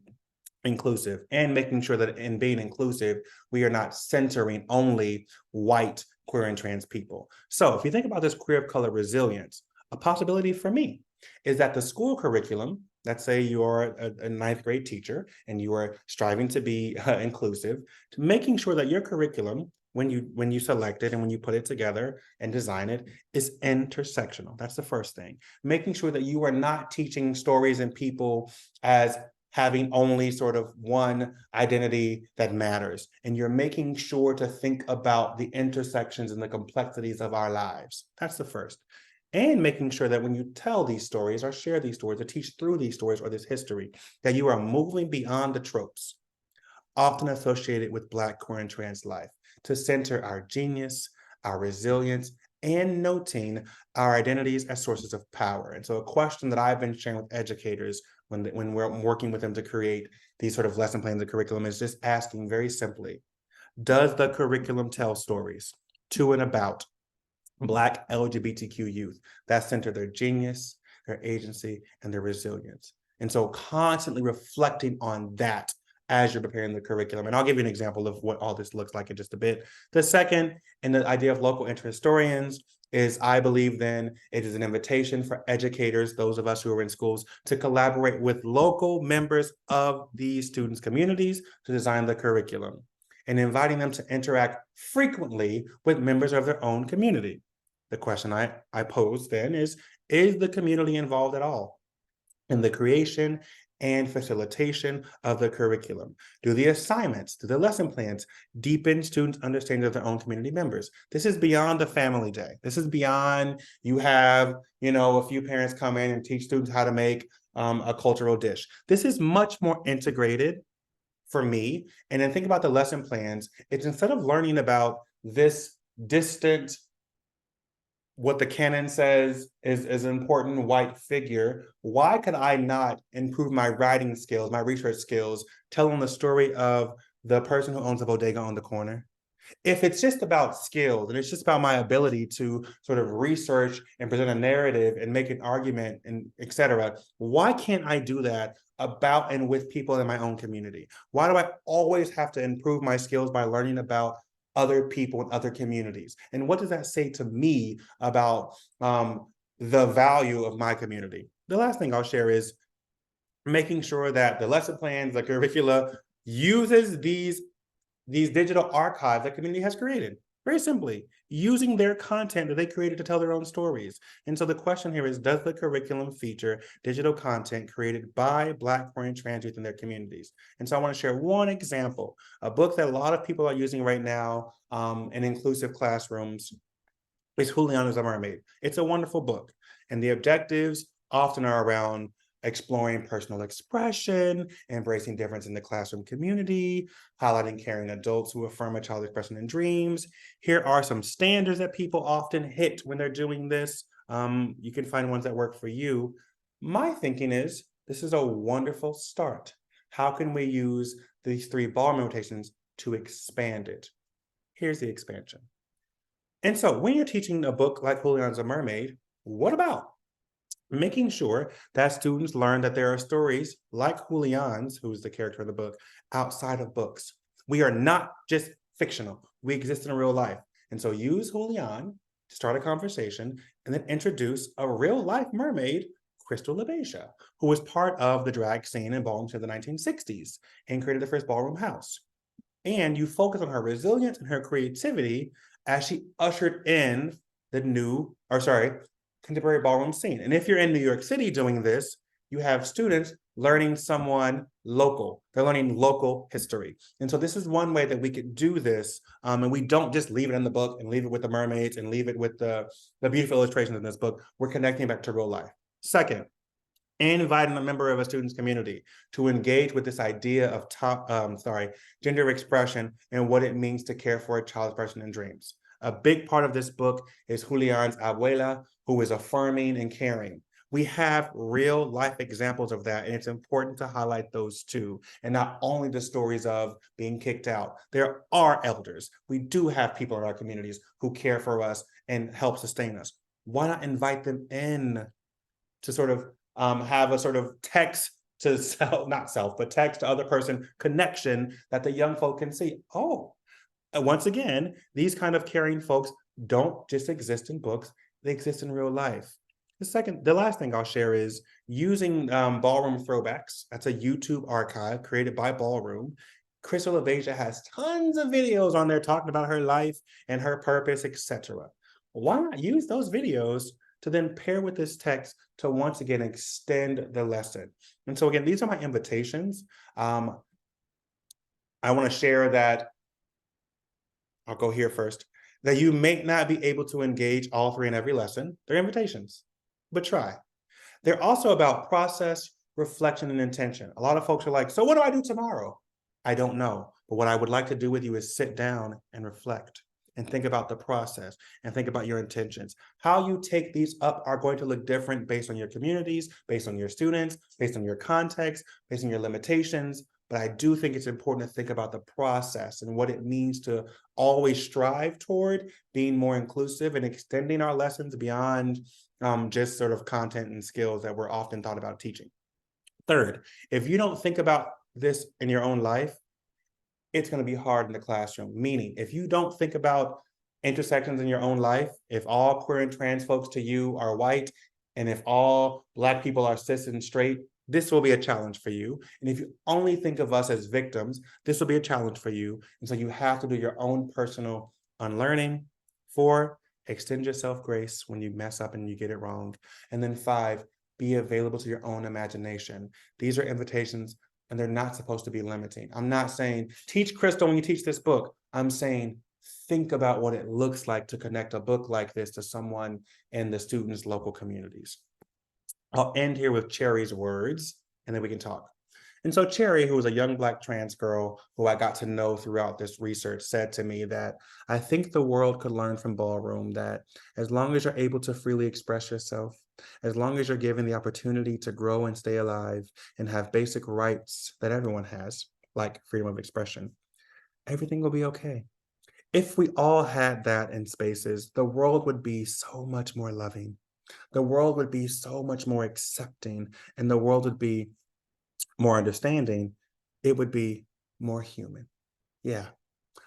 inclusive, and making sure that in being inclusive, we are not centering only white, queer, and trans people. So if you think about this queer of color resilience, a possibility for me is that the school curriculum, let's say you're a ninth grade teacher and you are striving to be inclusive, to making sure that your curriculum, when you select it and when you put it together and design it, is intersectional. That's the first thing. Making sure that you are not teaching stories and people as having only sort of one identity that matters. And you're making sure to think about the intersections and the complexities of our lives. That's the first. And making sure that when you tell these stories or share these stories or teach through these stories or this history, that you are moving beyond the tropes often associated with Black, queer, and trans life, to center our genius, our resilience, and noting our identities as sources of power. And so a question that I've been sharing with educators when we're working with them to create these sort of lesson plans and curriculum is just asking very simply, does the curriculum tell stories to and about Black LGBTQ youth that center their genius, their agency, and their resilience? And so constantly reflecting on that as you're preparing the curriculum. And I'll give you an example of what all this looks like in just a bit. The second, and the idea of local interest historians, is I believe then it is an invitation for educators, those of us who are in schools, to collaborate with local members of these students' communities to design the curriculum, and inviting them to interact frequently with members of their own community. The question I pose then is the community involved at all in the creation and facilitation of the curriculum? Do the assignments, do the lesson plans deepen students' understanding of their own community members? This is beyond a family day. This is beyond you have, a few parents come in and teach students how to make a cultural dish. This is much more integrated for me. And then think about the lesson plans. It's instead of learning about this distant, what the canon says is an important white figure, why could I not improve my writing skills, my research skills, telling the story of the person who owns a bodega on the corner? If it's just about skills and it's just about my ability to sort of research and present a narrative and make an argument and et cetera, why can't I do that about and with people in my own community? Why do I always have to improve my skills by learning about other people in other communities? And what does that say to me about the value of my community? The last thing I'll share is making sure that the lesson plans, the curricula, uses these digital archives that community has created. Very simply, using their content that they created to tell their own stories. And so the question here is, does the curriculum feature digital content created by Black, queer, and trans youth in their communities? And so I want to share one example, a book that a lot of people are using right now in inclusive classrooms is Julian is a Mermaid. It's a wonderful book. And the objectives often are around exploring personal expression, embracing difference in the classroom community, highlighting caring adults who affirm a child's expression and dreams. Here are some standards that people often hit when they're doing this. You can find ones that work for you. My thinking is, this is a wonderful start. How can we use these 3 ballroom notations to expand it? Here's the expansion. And so when you're teaching a book like Julian's a Mermaid, what about making sure that students learn that there are stories like Julian's, who's the character of the book, outside of books? We are not just fictional. We exist in real life. And so use Julian to start a conversation and then introduce a real life mermaid Crystal LaBeija, who was part of the drag scene in ballroom to the 1960s and created the first ballroom house. And you focus on her resilience and her creativity as she ushered in the contemporary ballroom scene. And if you're in New York City doing this, you have students learning someone local. They're learning local history. And so this is one way that we could do this. And we don't just leave it in the book and leave it with the mermaids and leave it with the beautiful illustrations in this book. We're connecting back to real life. Second, inviting a member of a student's community to engage with this idea of gender expression and what it means to care for a child's expression and dreams. A big part of this book is Julian's abuela, who is affirming and caring. We have real life examples of that, and it's important to highlight those too, and not only the stories of being kicked out. There are elders. We do have people in our communities who care for us and help sustain us. Why not invite them in to sort of have a sort of text to text to other person connection that the young folk can see. Oh, once again, these kind of caring folks don't just exist in books, they exist in real life. The last thing I'll share is using Ballroom Throwbacks. That's a YouTube archive created by Ballroom. Crystal LaBeija has tons of videos on there talking about her life and her purpose, etc. Why not use those videos to then pair with this text to once again extend the lesson? And so again, these are my invitations. I want to share that, I'll go here first, that you may not be able to engage all three in every lesson. They're invitations, but try. They're also about process, reflection, and intention. A lot of folks are like, so what do I do tomorrow? I don't know, but what I would like to do with you is sit down and reflect and think about the process and think about your intentions. How you take these up are going to look different based on your communities, based on your students, based on your context, based on your limitations. But I do think it's important to think about the process and what it means to always strive toward being more inclusive and extending our lessons beyond just sort of content and skills that we're often thought about teaching. Third, if you don't think about this in your own life, it's going to be hard in the classroom. Meaning, if you don't think about intersections in your own life, if all queer and trans folks to you are white, and if all Black people are cis and straight, this will be a challenge for you. And if you only think of us as victims, this will be a challenge for you. And so you have to do your own personal unlearning. 4, extend yourself grace when you mess up and you get it wrong. And then 5, be available to your own imagination. These are invitations, and they're not supposed to be limiting. I'm not saying, teach Crystal when you teach this book. I'm saying, think about what it looks like to connect a book like this to someone in the students' local communities. I'll end here with Cherry's words, and then we can talk. And so Cherry, who was a young Black trans girl who I got to know throughout this research, said to me that I think the world could learn from Ballroom that as long as you're able to freely express yourself, as long as you're given the opportunity to grow and stay alive and have basic rights that everyone has, like freedom of expression, everything will be okay. If we all had that in spaces, the world would be so much more loving. The world would be so much more accepting, and the world would be more understanding. It would be more human. Yeah,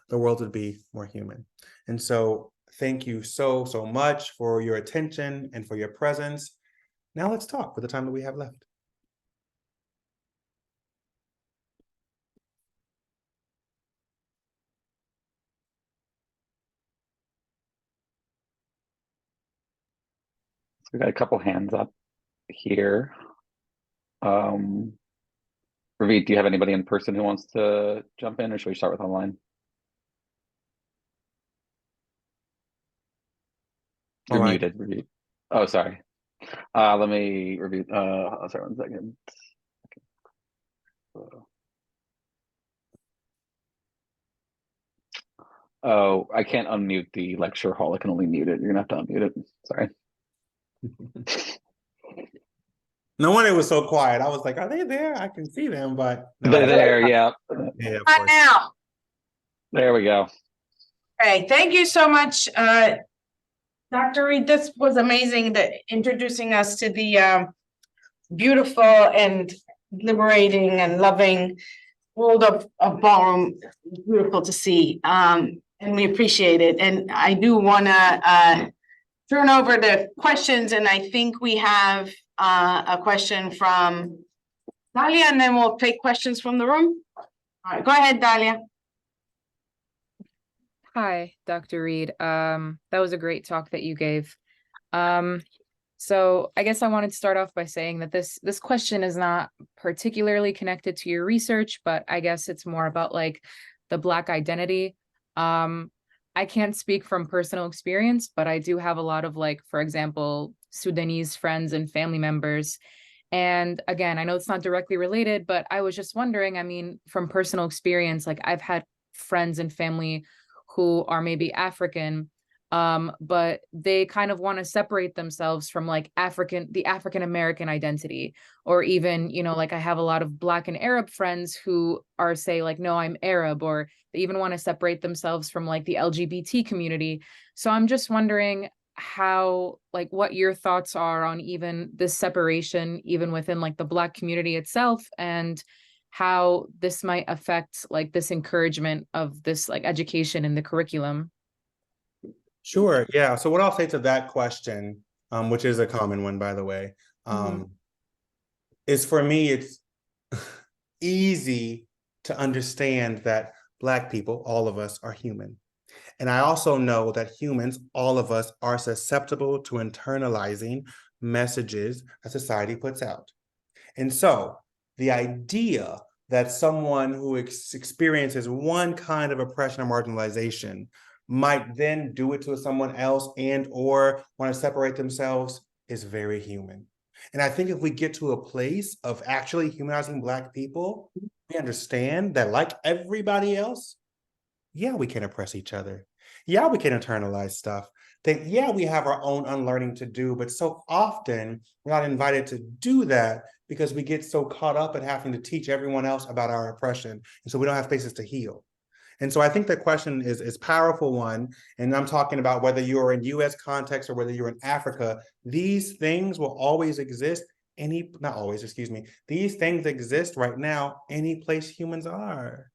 the world would be more human. And so thank you so, so much for your attention and for your presence. Now let's talk for the time that we have left. We got a couple hands up here. Reid, do you have anybody in person who wants to jump in, or should we start with online? You're muted, Reid. Oh, sorry. Let me review. Sorry, 1 second. Oh, I can't unmute the lecture hall. I can only mute it. You're gonna have to unmute it. Sorry. No wonder it was so quiet. I was like, are they there? I can see them, but no. They're there, yeah. Yeah, of Hi course. now. There we go. Okay, thank you so much, Dr. Reid. This was amazing, introducing us to the beautiful and liberating and loving world of ballroom. Beautiful to see, and we appreciate it. And I do want to turn over the questions, and I think we have a question from Dalia, and then we'll take questions from the room. All right, go ahead, Dalia. Hi, Dr. Reid. That was a great talk that you gave. So I guess I wanted to start off by saying that this question is not particularly connected to your research, but I guess it's more about like the Black identity. I can't speak from personal experience, but I do have a lot of, like, for example, Sudanese friends and family members. And again, I know it's not directly related, but I was just wondering, I mean, from personal experience, like I've had friends and family who are maybe African, but they kind of want to separate themselves from like the African American identity, or even, you know, like I have a lot of Black and Arab friends who are say like, no, I'm Arab, or they even want to separate themselves from like the LGBT community. So I'm just wondering how, like, what your thoughts are on even this separation, even within like the Black community itself, and how this might affect like this encouragement of this like education in the curriculum. Sure. Yeah. So what I'll say to that question, which is a common one, by the way, is for me, it's easy to understand that Black people, all of us, are human. And I also know that humans, all of us, are susceptible to internalizing messages that society puts out. And so the idea that someone who experiences one kind of oppression or marginalization might then do it to someone else and or want to separate themselves is very human. And I think if we get to a place of actually humanizing Black people, we understand that, like everybody else, yeah, we can oppress each other. Yeah, we can internalize stuff. That, yeah, we have our own unlearning to do, but so often we're not invited to do that because we get so caught up in having to teach everyone else about our oppression. And so we don't have spaces to heal. And so I think the question is a powerful one. And I'm talking about whether you're in US context or whether you're in Africa, these things will always exist. Not always, excuse me. These things exist right now, any place humans are.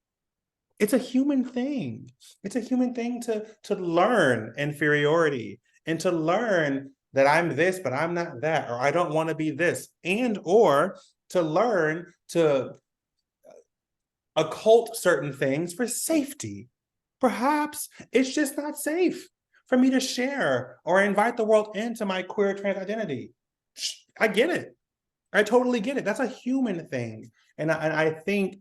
It's a human thing. It's a human thing to learn inferiority and to learn that I'm this, but I'm not that, or I don't want to be this, and or to learn to occult certain things for safety. Perhaps it's just not safe for me to share or invite the world into my queer trans identity. I get it. I totally get it. That's a human thing. And I think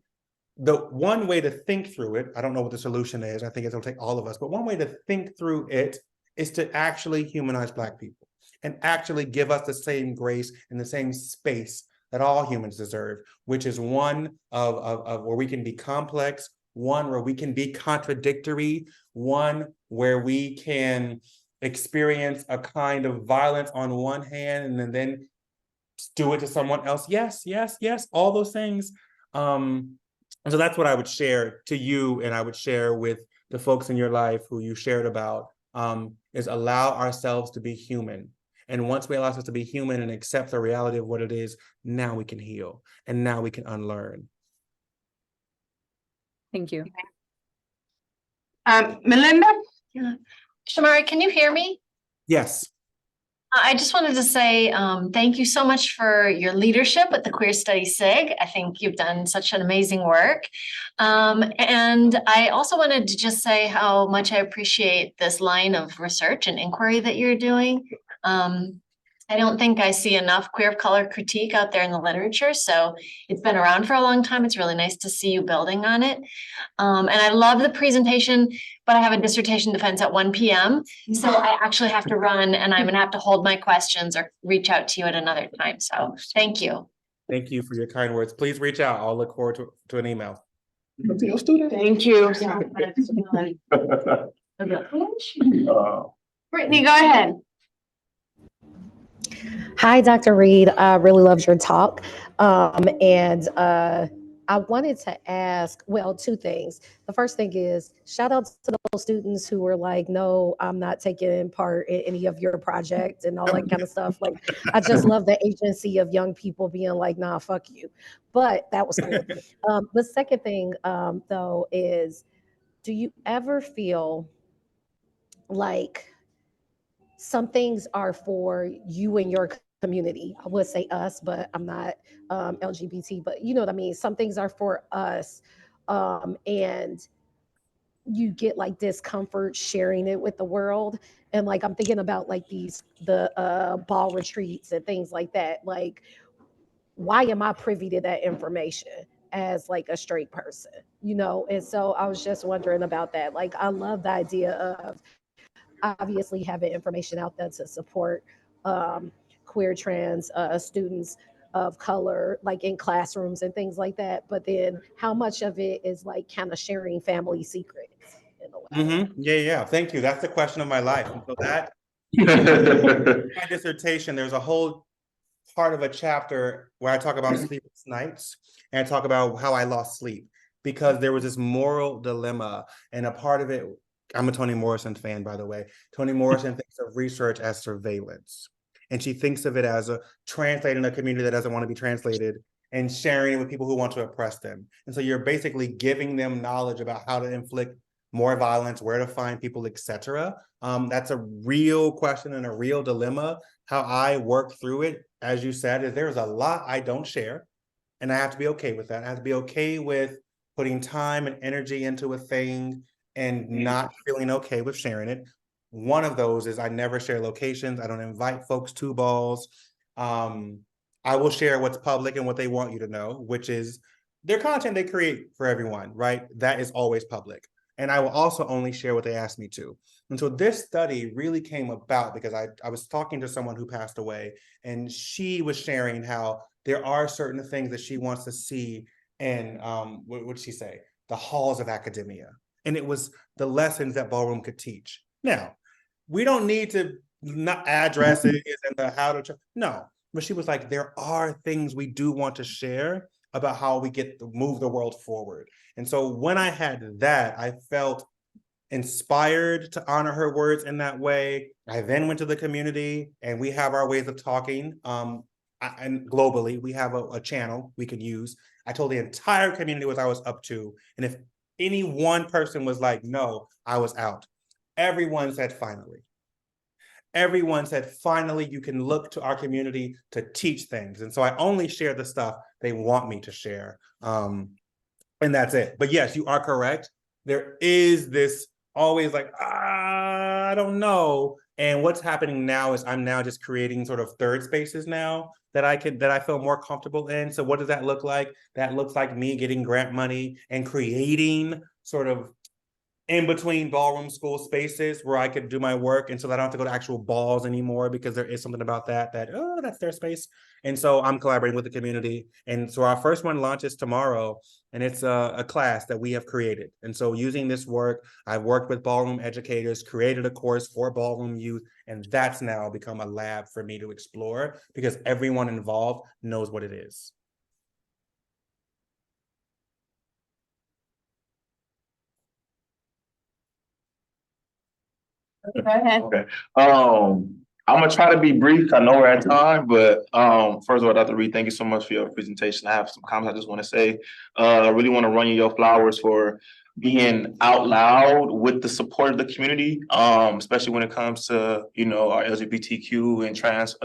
the one way to think through it, I don't know what the solution is, I think it'll take all of us, but one way to think through it is to actually humanize Black people and actually give us the same grace and the same space that all humans deserve, which is one of where we can be complex, one where we can be contradictory, one where we can experience a kind of violence on one hand and then do it to someone else. Yes, yes, yes, all those things. And so that's what I would share to you, and I would share with the folks in your life who you shared about, is allow ourselves to be human. And once we allow ourselves to be human and accept the reality of what it is, now we can heal and now we can unlearn. Thank you. Melinda? Yeah. Shamari, can you hear me? Yes. I just wanted to say thank you so much for your leadership with the Queer Study SIG. I think you've done such an amazing work. And I also wanted to just say how much I appreciate this line of research and inquiry that you're doing. I don't think I see enough queer of color critique out there in the literature, so it's been around for a long time. It's really nice to see you building on it. And I love the presentation, but I have a dissertation defense at 1 p.m. So I actually have to run, and I'm gonna have to hold my questions or reach out to you at another time. So thank you. Thank you for your kind words. Please reach out. I'll look forward to an email. Thank you. Brittany, go ahead. Hi, Dr. Reid. I really loved your talk. I wanted to ask, well, two things. The first thing is, shout out to those students who were like, no, I'm not taking part in any of your projects and all that kind of stuff. Like, I just love the agency of young people being like, nah, fuck you. But that was cool. The second thing, though, is, do you ever feel like some things are for you and your community. I would say us, but I'm not LGBT, but you know what I mean? Some things are for us. And you get like discomfort sharing it with the world. And like I'm thinking about like the ball retreats and things like that. Like, why am I privy to that information as like a straight person? You know, and so I was just wondering about that. Like I love the idea of obviously having information out there to support queer trans students of color, like in classrooms and things like that. But then how much of it is like kind of sharing family secrets in a way? Yeah. Thank you. That's the question of my life. And so that my dissertation, there's a whole part of a chapter where I talk about sleepless nights and I talk about how I lost sleep because there was this moral dilemma. And a part of it, I'm a Toni Morrison fan, by the way. Toni Morrison thinks of research as surveillance. And she thinks of it as a translating a community that doesn't want to be translated and sharing it with people who want to oppress them. And so you're basically giving them knowledge about how to inflict more violence, where to find people, etc. That's a real question and a real dilemma. How I work through it, as you said, is there's a lot I don't share, and I have to be okay with that. I have to be okay with putting time and energy into a thing and not feeling okay with sharing it. One of those is I never share locations. I don't invite folks to balls. I will share what's public and what they want you to know, which is their content they create for everyone, right? That is always public. And I will also only share what they ask me to. And so this study really came about because I was talking to someone who passed away, and she was sharing how there are certain things that she wants to see in, what would she say? The halls of academia. And it was the lessons that Ballroom could teach. Now, we don't need to not address it and the how to, no. But she was like, there are things we do want to share about how we get to move the world forward. And so when I had that, I felt inspired to honor her words in that way. I then went to the community and we have our ways of talking. And globally, we have a channel we could use. I told the entire community what I was up to. And if any one person was like, no, I was out. Everyone said, finally. Everyone said, finally, you can look to our community to teach things. And so I only share the stuff they want me to share. And that's it. But yes, you are correct. There is this always like, I don't know. And what's happening now is I'm now just creating sort of third spaces now that I feel more comfortable in. So what does that look like? That looks like me getting grant money and creating sort of in between ballroom school spaces where I could do my work, and so that I don't have to go to actual balls anymore because there is something about that oh, that's their space. And so I'm collaborating with the community. And so our first one launches tomorrow, and it's a class that we have created. And so using this work, I've worked with ballroom educators, created a course for ballroom youth, and that's now become a lab for me to explore because everyone involved knows what it is. Go ahead. Okay. I'm gonna try to be brief. I know we're at time, but first of all, Dr. Reid, thank you so much for your presentation. I have some comments I just want to say. I really want to run you your flowers for being out loud with the support of the community, especially when it comes to, you know, our LGBTQ and trans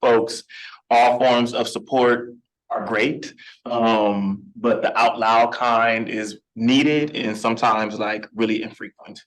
folks. All forms of support are great, but the out loud kind is needed and sometimes like really infrequent.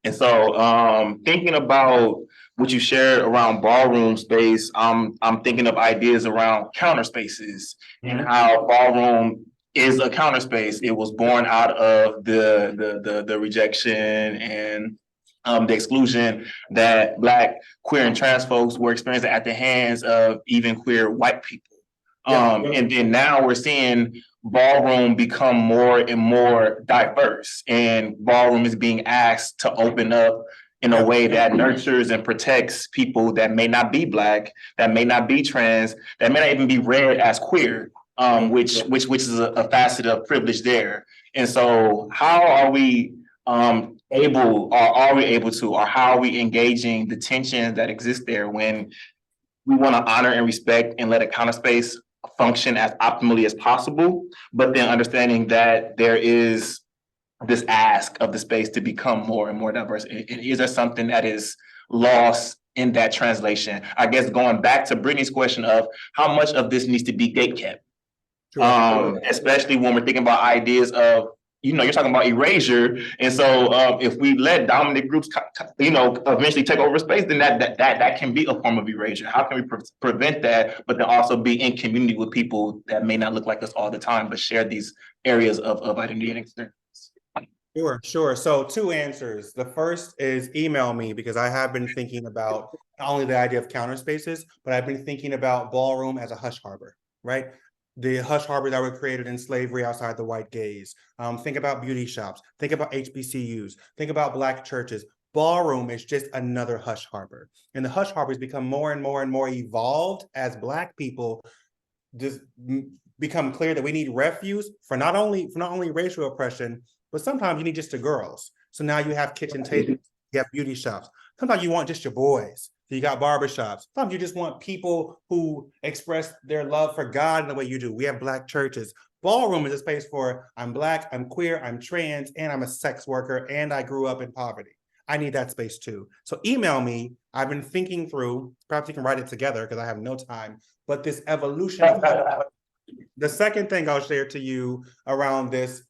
And so thinking about what you shared around ballroom space, I'm thinking of ideas around counter spaces and how ballroom is a counter space. It was born out of the rejection and the exclusion that Black, queer, and trans folks were experiencing at the hands of even queer white people. And then now we're seeing ballroom become more and more diverse, and ballroom is being asked to open up in a way that nurtures and protects people that may not be Black, that may not be trans, that may not even be read as queer, which is a facet of privilege there. And so how are we able, or are we able to, or how are we engaging the tension that exists there when we want to honor and respect and let a counter space function as optimally as possible, but then understanding that there is this ask of the space to become more and more diverse? Is there something that is lost in that translation. I guess going back to Brittany's question of how much of this needs to be gatekept. Especially when we're thinking about ideas of, you're talking about erasure. And so if we let dominant groups, eventually take over space, then that can be a form of erasure. How can we prevent that, but then also be in community with people that may not look like us all the time, but share these areas of identity and experience? Sure. So 2 answers. The first is email me, because I have been thinking about not only the idea of counter spaces, but I've been thinking about Ballroom as a hush harbor, right? The hush harbor that were created in slavery outside the white gaze. Think about beauty shops, think about HBCUs, think about Black churches. Ballroom is just another hush harbor. And the hush harbors become more and more and more evolved as Black people just become clear that we need refuge for not only racial oppression, but sometimes you need just the girls. So now you have kitchen tables, you have beauty shops. Sometimes you want just your boys. So you got barbershops. Sometimes you just want people who express their love for God in the way you do. We have Black churches. Ballroom is a space for, I'm Black, I'm queer, I'm trans, and I'm a sex worker, and I grew up in poverty. I need that space too. So email me. I've been thinking through, perhaps you can write it together because I have no time, but this evolution of the second thing I'll share to you around this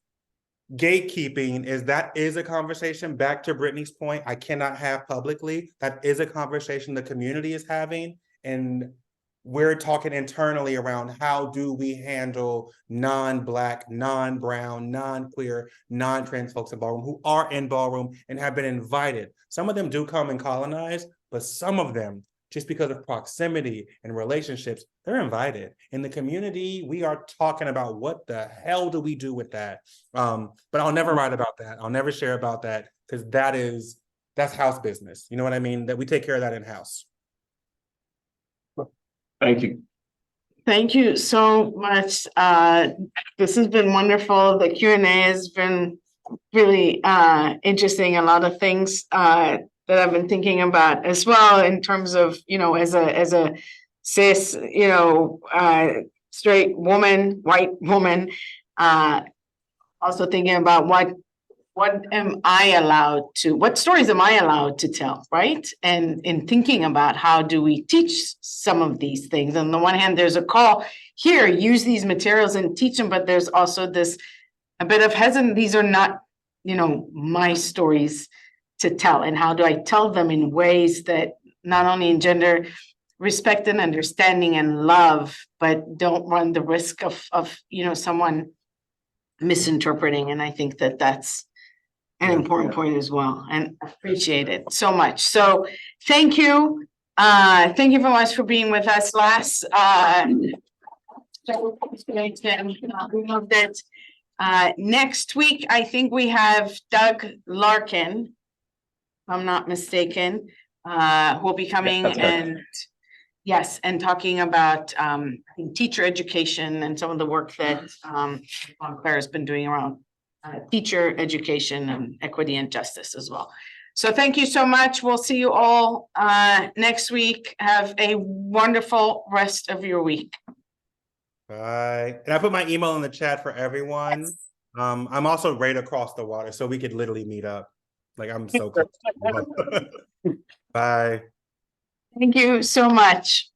gatekeeping is a conversation, back to Brittany's point, I cannot have publicly. That is a conversation the community is having, and we're talking internally around how do we handle non-Black, non-brown, non-queer, non-trans folks in Ballroom who are in Ballroom and have been invited. Some of them do come and colonize, but some of them, just because of proximity and relationships, they're invited. In the community, we are talking about what the hell do we do with that? But I'll never write about that. I'll never share about that, because that's house business. You know what I mean? That we take care of that in-house. Thank you. Thank you so much. This has been wonderful. The Q&A has been really interesting. A lot of things that I've been thinking about as well, in terms of, as a cis, straight woman, white woman, also thinking about what stories am I allowed to tell, right? And in thinking about how do we teach some of these things. On the one hand, there's a call here, use these materials and teach them, but there's also a bit of hesitant. These are not, my stories to tell, and how do I tell them in ways that not only engender respect and understanding and love, but don't run the risk of someone misinterpreting. And I think that that's an important point as well, and I appreciate it so much. So thank you. Thank you very much for being with us last. We loved it. Next week, I think we have Doug Larkin, if I'm not mistaken, who will be coming and talking about I think teacher education and some of the work that Claire has been doing around teacher education and equity and justice as well. So thank you so much. We'll see you all next week. Have a wonderful rest of your week. Bye. And I put my email in the chat for everyone. Yes. I'm also right across the water, so we could literally meet up. Like, I'm so close. Bye. Thank you so much.